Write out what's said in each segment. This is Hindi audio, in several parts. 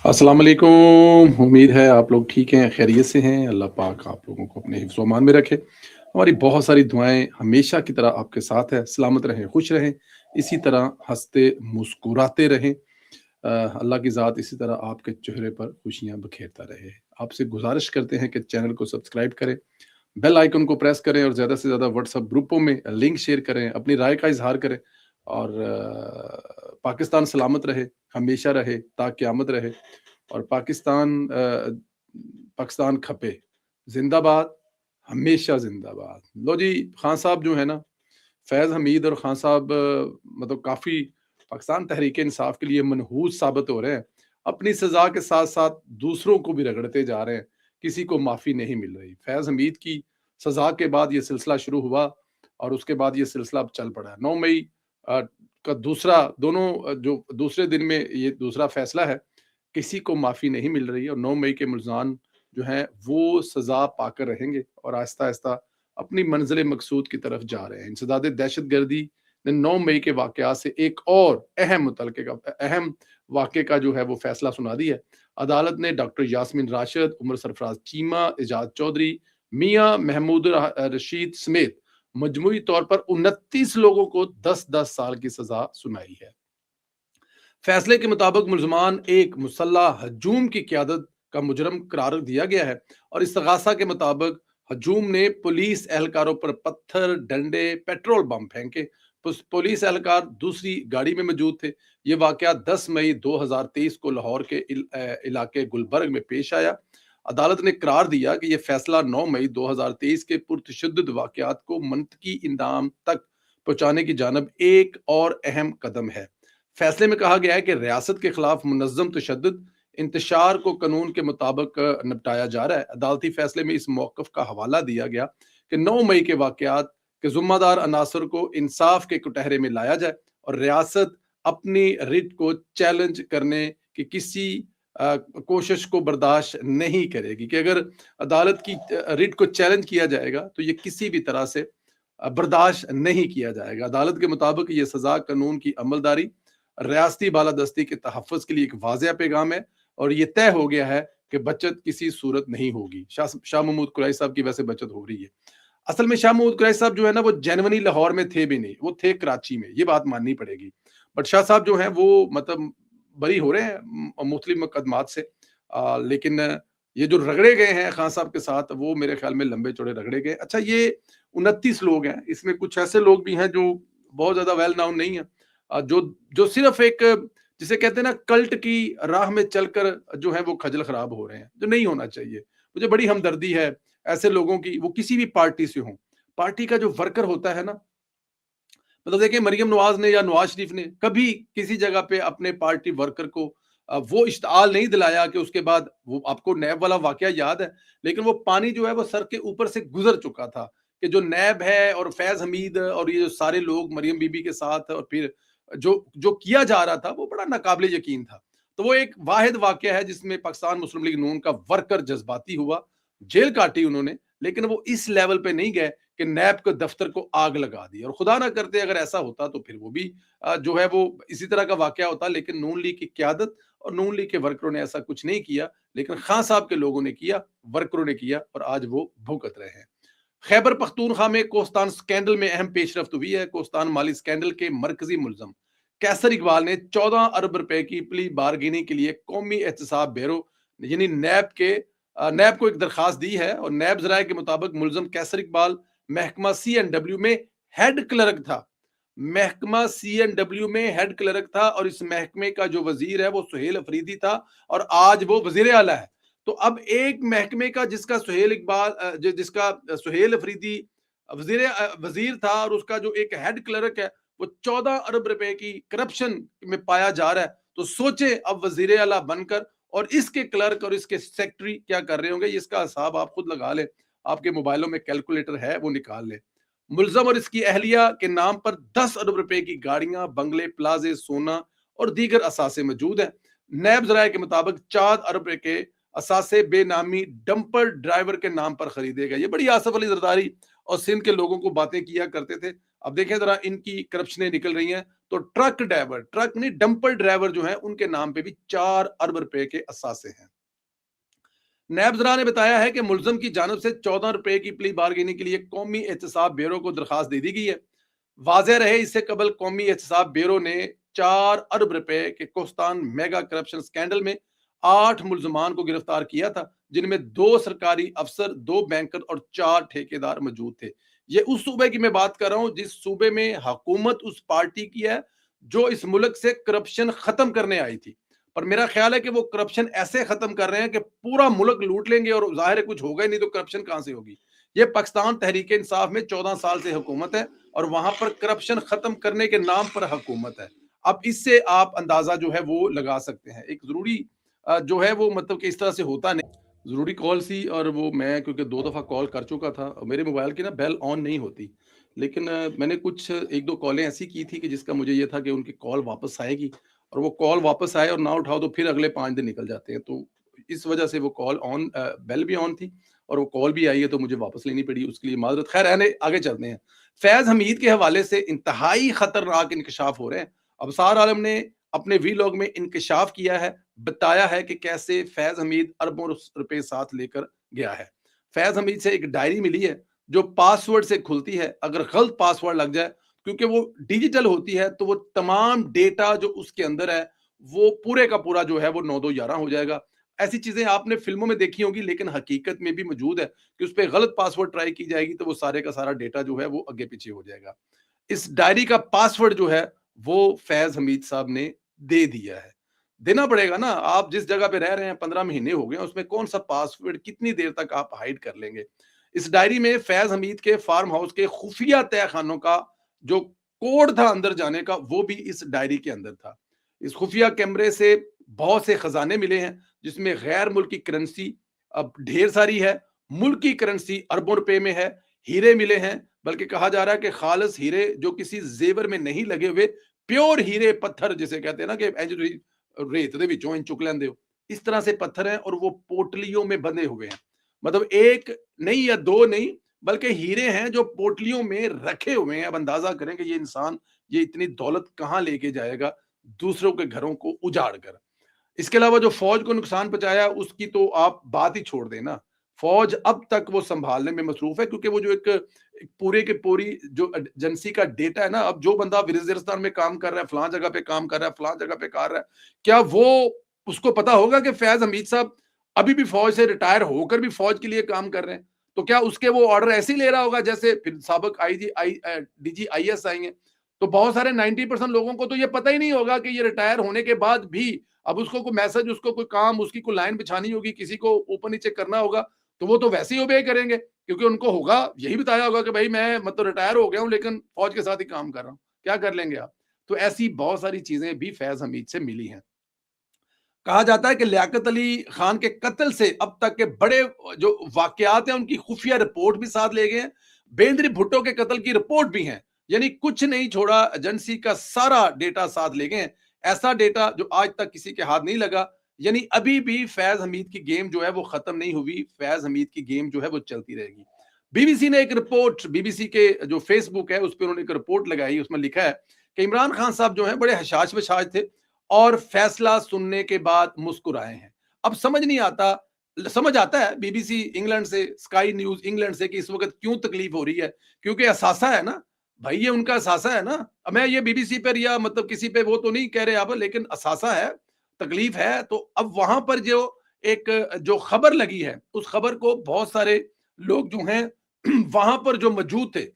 अस्सलाम वालेकुम। उम्मीद है आप लोग ठीक हैं, खैरियत से हैं। अल्लाह पाक आप लोगों को अपने हिफ्ज़ व अमान में रखे। हमारी बहुत सारी दुआएँ हमेशा की तरह आपके साथ है। सलामत रहें, खुश रहें, इसी तरह हँसते मुस्कुराते रहें। अल्लाह की ज़ात इसी तरह आपके चेहरे पर खुशियाँ बखेरता रहे। आपसे गुज़ारिश करते हैं कि चैनल को सब्सक्राइब करें, बेल आइकन को प्रेस करें और ज़्यादा से ज़्यादा व्हाट्सएप ग्रुपों में लिंक शेयर करें, अपनी राय का इज़हार करें और पाकिस्तान सलामत रहे, हमेशा रहे, ता क़यामत रहे। और पाकिस्तान खपे, ज़िंदाबाद, हमेशा ज़िंदाबाद। लो जी, खान साहब जो है ना, फैज़ हमीद और खान साहब मतलब काफ़ी पाकिस्तान तहरीक-ए-इंसाफ के लिए मनहूस साबित हो रहे हैं। अपनी सज़ा के साथ-साथ दूसरों को भी रगड़ते जा रहे हैं, किसी को माफ़ी नहीं मिल रही। फैज़ हमीद की सज़ा के बाद ये सिलसिला शुरू हुआ और उसके बाद ये सिलसिला अब चल पड़ा है। 9 मई का दूसरा जो दूसरे दिन में ये दूसरा फैसला है, किसी को माफ़ी नहीं मिल रही है और 9 मई के मुल्ज़ाम जो हैं वो सज़ा पाकर रहेंगे और आहिस्ता-आहिस्ता अपनी मंज़िल मकसूद की तरफ जा रहे हैं। इंसदाद दहशतगर्दी ने 9 मई के वाक़यात से एक और अहम वाक़ये का जो है वो फ़ैसला सुना दिया है। अदालत ने डॉक्टर यास्मीन राशिद, उमर सरफराज चीमा, एजाज चौधरी, मियां महमूद रशीद समेत मजमूई तौर पर 29 लोगों को 10-10 साल की सज़ा सुनाई है। फैसले के मुताबिक मुलजमान एक मुसल्लह हजूम की क्यादत का मुजरम करार दिया गया है और इस्तगासा के मुताबिक हजूम ने पुलिस एहलकारों पर पत्थर, डंडे, पेट्रोल बम फेंके। पुलिस एहलकार दूसरी गाड़ी में मौजूद थे। ये वाकया 10 मई 2023 को लाहौर के इलाके गुलबर्ग में पेश आया। अदालत ने करार दिया कि यह फैसला 9 मई 2023 के पुरतशद्दुद वाकयात को मंतकी इंजाम तक पहुंचाने की जानब एक और अहम कदम है। फैसले में कहा गया है कि रियासत के खिलाफ मुनज़्ज़म तशद्दुद इंतशार को कानून के मुताबिक निपटाया जा रहा है। अदालती फैसले में इस मौक़िफ़ का हवाला दिया गया कि 9 मई के वाक़यात के ज़िम्मेदार अनासर को इंसाफ के कटहरे में लाया जाए और रियासत अपनी रिट को चैलेंज करने की किसी कोशिश को बर्दाश्त नहीं करेगी कि अगर अदालत की रिट को चैलेंज किया जाएगा तो ये किसी भी तरह से बर्दाश्त नहीं किया जाएगा। अदालत के मुताबिक ये सज़ा कानून की अमलदारी, रियासती बालादस्ती के तहफ़्फ़ुज़ के लिए एक वाज़ेह पैगाम है और ये तय हो गया है कि बचत किसी सूरत नहीं होगी। शाह महमूद कुरैशी साहब की वैसे बचत हो रही है। असल में शाह महमूद कुरैशी साहब जो है ना, वो जेनुइनली लाहौर में थे भी नहीं, वो थे कराची में, ये बात माननी पड़ेगी। बट शाह साहब जो हैं वो मतलब बरी हो रहे हैं मुख्तलिफ मुकदमात से। लेकिन ये जो रगड़े गए हैं खान साहब के साथ, वो मेरे ख्याल में लंबे चौड़े रगड़े गए। अच्छा, ये 29 लोग हैं, इसमें कुछ ऐसे लोग भी हैं जो बहुत ज़्यादा वेल नाउन नहीं है, जो जो सिर्फ एक जिसे कहते हैं ना कल्ट की राह में चलकर जो है वो खजल खराब हो रहे हैं, जो नहीं होना चाहिए। मुझे बड़ी हमदर्दी है ऐसे लोगों की, वो किसी भी पार्टी से हों। पार्टी का जो वर्कर होता है ना, मतलब देखिए मरियम नवाज ने या नवाज शरीफ ने कभी किसी जगह पे अपने पार्टी वर्कर को वो इश्ताल नहीं दिलाया कि उसके बाद वो आपको नैब वाला वाकया याद है, लेकिन वो पानी जो है वो सर के ऊपर से गुजर चुका था कि जो नैब है और फैज हमीद और ये जो सारे लोग मरियम बीबी के साथ और फिर जो जो किया जा रहा था वो बड़ा नाकाबिले यकीन था। तो वो एक वाहिद वाकया है जिसमें पाकिस्तान मुस्लिम लीग नून का वर्कर जज्बाती हुआ, जेल काटी उन्होंने, लेकिन वो इस लेवल पे नहीं गए कि नैब के दफ्तर को आग लगा दी। और खुदा ना करते अगर ऐसा होता तो फिर वो भी जो है वो इसी तरह का वाकया होता, लेकिन नून लीग की क्यादत और नून लीग के वर्करों ने ऐसा कुछ नहीं किया, लेकिन खान साहब के लोगों ने किया, वर्करों ने किया और आज वो भुगत रहे हैं। खैबर पख्तूनख्वा में कोस्तान स्कैंडल में अहम पेशरफ्त हुई है। कोस्तान माली स्कैंडल के मरकजी मुलजम कैसर इकबाल ने 14 अरब रुपए की प्ली बारगेनिंग के लिए कौमी एहतसाब ब्यूरो यानी नैब को एक दरखास्त दी है और नैब जराये के मुताबिक मुलजम कैसर इकबाल महकमा CNW में हेड क्लर्क था। महकमा CNW में हेड क्लर्क था और इस महकमे का जो वजीर है वो सुहेल अफरीदी था और आज वो वजीर आला है। तो अब एक महकमे का जिसका जिसका सुहेल अफरीदी वजीर था और उसका जो एक हेड क्लर्क है वो 14 अरब रुपए की करप्शन में पाया जा रहा है, तो सोचे अब वजीर आला बनकर और इसके क्लर्क और इसके सेक्रेटरी क्या कर रहे होंगे, इसका हिसाब आप खुद लगा लें। आपके मोबाइलों में कैलकुलेटर है, वो निकाल लें। मुलजम और इसकी अहलिया के नाम पर 10 अरब रुपए की गाड़ियां, बंगले, प्लाजे, सोना और दीगर असासे मौजूद हैं। नैब जराये के मुताबिक 4 अरब रुपए के असासे बेनामी डंपर ड्राइवर के नाम पर खरीदे गए। ये बड़ी आसफ अली जरदारी और सिंध के लोगों को बातें किया करते थे। अब देखें जरा इनकी करप्शनें निकल रही हैं। तो ट्रक नहीं डंपर ड्राइवर जो है उनके नाम पे भी 4 अरब रुपए के असासे हैं। नैब ज़रा ने बताया है कि मुलज़म की जानब से 14 रुपए की प्ली बार्गेनिंग के लिए कौमी एहतसाब ब्यूरो को दरखास्त दे दी गई है। वाज़ेह रहे इससे कबल कौमी एहतसाब ब्यूरो ने 4 अरब रुपए के कोस्तान मेगा करप्शन स्कैंडल में 8 मुलजमान को गिरफ्तार किया था, जिनमें 2 सरकारी अफसर, 2 बैंकर और 4 ठेकेदार मौजूद थे। ये उस सूबे की मैं बात कर रहा हूं जिस सूबे में हुकूमत उस पार्टी की है जो इस मुल्क से करप्शन खत्म करने आई थी। पर मेरा ख्याल है कि वो करप्शन ऐसे खत्म कर रहे हैं कि पूरा मुल्क लूट लेंगे और जाहिर है कुछ होगा ही नहीं तो करप्शन कहां से होगी। ये पाकिस्तान तहरीक इंसाफ में 14 साल से हुकूमत है और वहां पर करप्शन खत्म करने के नाम पर हुकूमत है। अब इससे आप अंदाजा जो है वो लगा सकते हैं। एक जरूरी जो है वो मतलब कि इस तरह से होता नहीं। जरूरी कॉल सी और वो मैं क्योंकि 2 दफा कॉल कर चुका था और मेरे मोबाइल की ना बेल ऑन नहीं होती। लेकिन मैंने कुछ 1-2 कॉलें ऐसी की थी कि जिसका मुझे ये था कि उनकी कॉल वापस आएगी और वो कॉल वापस आए और ना उठाओ तो फिर अगले 5 दिन निकल जाते हैं। तो इस वजह से वो कॉल ऑन बेल भी ऑन थी और वो कॉल भी आई है तो मुझे वापस लेनी पड़ी, उसके लिए माजरत। खैर रहने, आगे चलते हैं। फैज़ हमीद के हवाले से इंतहाई खतरनाक इंकशाफ हो रहे हैं। अबसार आलम ने अपने वीलॉग में इंकशाफ किया है, बताया है कि कैसे फैज़ हमीद अरबों रुपए साथ लेकर गया है। फैज़ हमीद से एक डायरी मिली है जो पासवर्ड से खुलती है। अगर गलत पासवर्ड लग जाए, क्योंकि वो डिजिटल होती है, तो वो तमाम डेटा जो उसके अंदर है वो पूरे का पूरा जो है वो 9-2-11 हो जाएगा। ऐसी चीजें आपने फिल्मों में देखी होंगी लेकिन हकीकत में भी मौजूद है कि उस पर गलत पासवर्ड ट्राई की जाएगी तो वो सारे का सारा डेटा जो है वो आगे पीछे हो जाएगा। इस डायरी का पासवर्ड जो है वो फैज हमीद साहब ने दे दिया है। देना पड़ेगा ना, आप जिस जगह पे रह रहे हैं 15 महीने हो गए, उसमें कौन सा पासवर्ड कितनी देर तक आप हाइड कर लेंगे। इस डायरी में फैज हमीद के फार्म हाउस के खुफिया तय खानों का जो कोड था अंदर जाने का वो भी इस डायरी के अंदर था। इस खुफिया कैमरे से बहुत से खजाने मिले हैं जिसमें गैर मुल्की करेंसी अब ढेर सारी है, मुल्की करेंसी अरबों रुपए में है, हीरे मिले हैं, बल्कि कहा जा रहा है कि खालिस हीरे जो किसी जेवर में नहीं लगे हुए, प्योर हीरे पत्थर जिसे कहते हैं ना कि रेत दे विचों इंच चुक लेंदे हो, इस तरह से पत्थर हैं और वो पोटलियों में बंधे हुए हैं। मतलब एक नहीं या दो नहीं बल्कि हीरे हैं जो पोटलियों में रखे हुए हैं। अब अंदाजा करें कि ये इंसान ये इतनी दौलत कहां लेके जाएगा दूसरों के घरों को उजाड़ कर। इसके अलावा जो फौज को नुकसान पहुंचाया उसकी तो आप बात ही छोड़ दें ना। फौज अब तक वो संभालने में मसरूफ है क्योंकि वो जो एक पूरे के पूरी जो एजेंसी का डेटा है ना, अब जो बंदा वजीरिस्तान में काम कर रहा है, फलां जगह पे काम कर रहा है, फलां जगह पे कर रहा है, क्या वो उसको पता होगा कि फैज हमीद साहब अभी भी फौज से रिटायर होकर भी फौज के लिए काम कर रहे हैं? तो क्या उसके वो ऑर्डर ऐसे ही ले रहा होगा जैसे फिर साबिक डीजी आईएएस आएंगे। तो बहुत सारे 90% लोगों को तो ये पता ही नहीं होगा कि ये रिटायर होने के बाद भी अब उसको कोई मैसेज, उसको कोई काम, उसकी कोई लाइन बिछानी होगी, किसी को ऊपर नीचे करना होगा, तो वो तो वैसे ही ओबे करेंगे क्योंकि उनको होगा, यही बताया होगा कि भाई मैं मतलब रिटायर हो गया हूं लेकिन फौज के साथ ही काम कर रहा हूं, क्या कर लेंगे आप। तो ऐसी बहुत सारी चीजें भी फैज हमीद से मिली हैं। कहा जाता है कि लियाकत अली खान के कत्ल से अब तक के बड़े जो वाकयात हैं उनकी खुफिया रिपोर्ट भी साथ ले गए हैं। बेंद्री भुट्टो के कत्ल की रिपोर्ट भी है, यानी कुछ नहीं छोड़ा, एजेंसी का सारा डेटा साथ ले गए हैं। ऐसा डेटा जो आज तक किसी के हाथ नहीं लगा। यानी अभी भी फैज हमीद की गेम जो है वो खत्म नहीं हुई, फैज हमीद की गेम जो है वो चलती रहेगी। बीबीसी ने एक रिपोर्ट, बीबीसी के जो फेसबुक है उस पर उन्होंने एक रिपोर्ट लगाई, उसमें लिखा है कि इमरान खान साहब जो है बड़े हशाश बशाश थे और फैसला सुनने के बाद मुस्कुराए हैं। अब समझ आता है बीबीसी इंग्लैंड से, स्काई न्यूज इंग्लैंड से कि इस वक्त क्यों तकलीफ हो रही है, क्योंकि असासा है ना भाई, ये उनका असासा है ना। अब मैं ये बीबीसी पर या मतलब किसी पे वो तो नहीं कह रहे आप, लेकिन असासा है, तकलीफ है। तो अब वहां पर जो एक जो खबर लगी है उस खबर को बहुत सारे लोग जो हैं वहां पर जो मौजूद थे,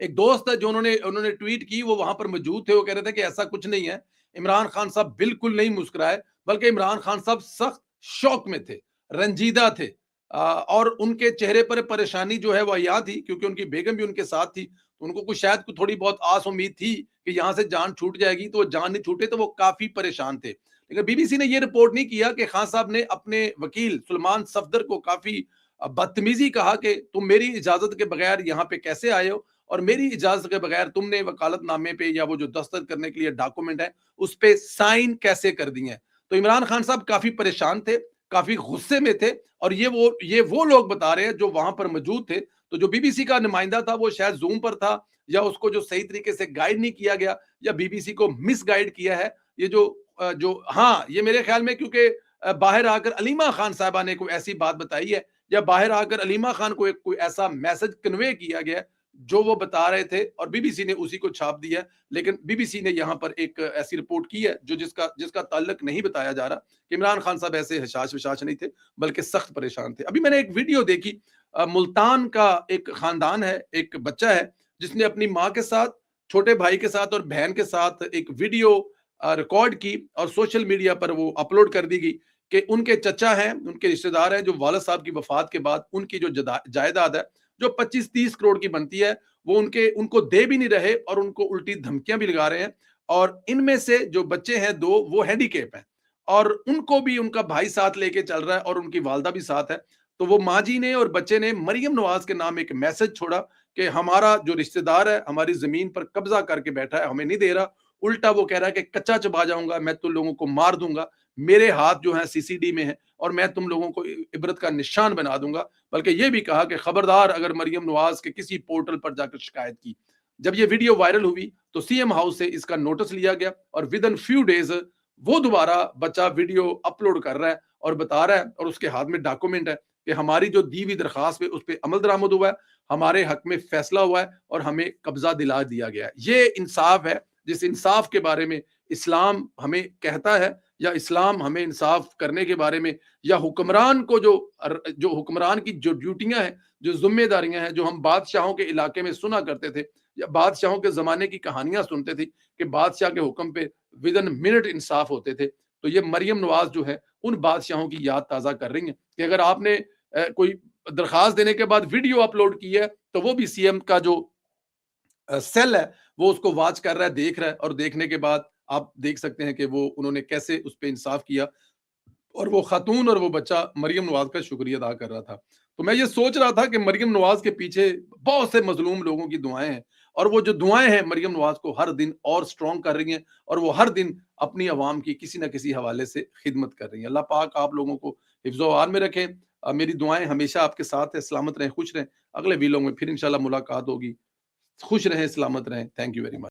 एक दोस्त है जो उन्होंने उन्होंने ट्वीट की, वो वहां पर मौजूद थे, वो कह रहे थे कि ऐसा कुछ नहीं है, इमरान खान साहब बिल्कुल नहीं मुस्कुराए, बल्कि इमरान खान साहब सख्त शौक में थे, रंजीदा थे। और उनके चेहरे पर परेशानी जो है वो यहाँ थी क्योंकि उनकी बेगम भी उनके साथ थी, तो उनको कुछ शायद कुछ थोड़ी बहुत आस उम्मीद थी कि यहाँ से जान छूट जाएगी, तो वो जान नहीं छूटे, तो वो काफी परेशान थे। लेकिन बीबीसी ने ये रिपोर्ट नहीं किया कि खान साहब ने अपने वकील सुलेमान सफदर को काफी बदतमीजी कहा कि तुम मेरी इजाजत के बगैर यहाँ पे कैसे आए हो और मेरी इजाजत के बगैर तुमने वकालतनामे पे या वो जो दस्तखत करने के लिए डॉक्यूमेंट है उस पे साइन कैसे कर दिए हैं। तो इमरान खान साहब काफी परेशान थे, काफी गुस्से में थे और ये वो लोग बता रहे हैं जो वहां पर मौजूद थे। तो जो बीबीसी का नुमाइंदा था वो शायद ज़ूम पर था, या उसको जो सही तरीके से गाइड नहीं किया गया, या बीबीसी को मिसगाइड किया है। ये जो हाँ, ये मेरे ख्याल में, क्योंकि बाहर आकर अलीमा खान साहिबा ने कोई ऐसी बात बताई है, या बाहर आकर अलीमा खान को एक कोई ऐसा मैसेज कन्वे किया गया है, जो वो बता रहे थे और बीबीसी ने उसी को छाप दिया है। लेकिन बीबीसी ने यहाँ पर एक ऐसी रिपोर्ट की है जो जिसका जिसका ताल्लुक नहीं बताया जा रहा कि इमरान खान साहब ऐसे हशाश-वशाश नहीं थे, बल्कि सख्त परेशान थे। अभी मैंने एक वीडियो देखी, मुल्तान का एक खानदान है, एक बच्चा है, जिसने अपनी माँ के साथ, छोटे भाई के साथ और बहन के साथ एक वीडियो रिकॉर्ड की और सोशल मीडिया पर वो अपलोड कर दी गई कि उनके चचा हैं, उनके रिश्तेदार हैं, जो वालिद साहब की वफ़ात के बाद उनकी जो जायदाद है, जो 25-30 करोड़ की बनती है, वो उनको दे भी नहीं रहे और उनको उल्टी धमकियाँ भी लगा रहे हैं। और इनमें से जो बच्चे हैं 2, वो हैंडीकैप हैं और उनको भी उनका भाई साथ लेके चल रहा है और उनकी वालिदा भी साथ है। तो वो माँ जी ने और बच्चे ने मरियम नवाज़ के नाम एक मैसेज छोड़ा कि हमारा जो रिश्तेदार है, हमारी ज़मीन पर कब्ज़ा करके बैठा है, हमें नहीं दे रहा। उल्टा वो कह रहा है कि कच्चा चबा जाऊँगा, मैं तुम लोगों को मार दूँगा, मेरे हाथ जो हैं सीसीडी में हैं और मैं तुम लोगों को इबरत का निशान बना दूँगा। बल्कि ये भी कहा कि खबरदार अगर मरियम नवाज़ के किसी पोर्टल पर जाकर शिकायत की। जब ये वीडियो वायरल हुई तो सीएम हाउस से इसका नोटिस लिया गया और विदिन फ्यू डेज़ वो दोबारा बच्चा वीडियो अपलोड कर रहा है और बता रहा है और उसके हाथ में डॉक्यूमेंट है कि हमारी जो दी हुई दरखास्त पे उस पे अमल दरामद हुआ है, हमारे हक में फैसला हुआ है और हमें कब्जा दिला दिया गया है। ये इंसाफ है, जिस इंसाफ के बारे में इस्लाम हमें कहता है, या इस्लाम हमें इंसाफ करने के बारे में, या हुक्मरान को जो हुक्मरान की जो ड्यूटियां हैं, जो जिम्मेदारियां हैं, जो हम बादशाहों के इलाके में सुना करते थे या बादशाहों के ज़माने की कहानियाँ सुनते थे कि बादशाह के हुक्म पे विदिन मिनट इंसाफ होते थे। तो ये मरियम नवाज़ जो है, उन बादशाहों की याद ताज़ा कर रही हैं कि अगर आपने कोई दरख़्वास्त देने के बाद वीडियो अपलोड की है, तो वो भी सीएम का जो सेल है, वो उसको वॉच कर रहा है, देख रहा है और देखने के बाद आप देख सकते हैं कि वो उन्होंने कैसे उस पे इंसाफ किया और वो खातून और वो बच्चा मरियम नवाज़ का शुक्रिया अदा कर रहा था। तो मैं ये सोच रहा था कि मरियम नवाज़ के पीछे बहुत से मज़लूम लोगों की दुआएँ हैं और वो जो दुआएँ हैं मरियम नवाज़ को हर दिन और स्ट्रॉन्ग कर रही हैं और वो हर दिन अपनी अवाम की किसी न किसी हवाले से खिदमत कर रही हैं। अल्लाह पाक आप लोगों को हिफ्ज़-ओ-अमान में रखें। मेरी दुआएँ हमेशा आपके साथ हैं, सलामत रहें, खुश रहें। अगले वीडियो में फिर इंशाल्लाह मुलाकात होगी। खुश रहें, सलामत रहें। Thank you very much.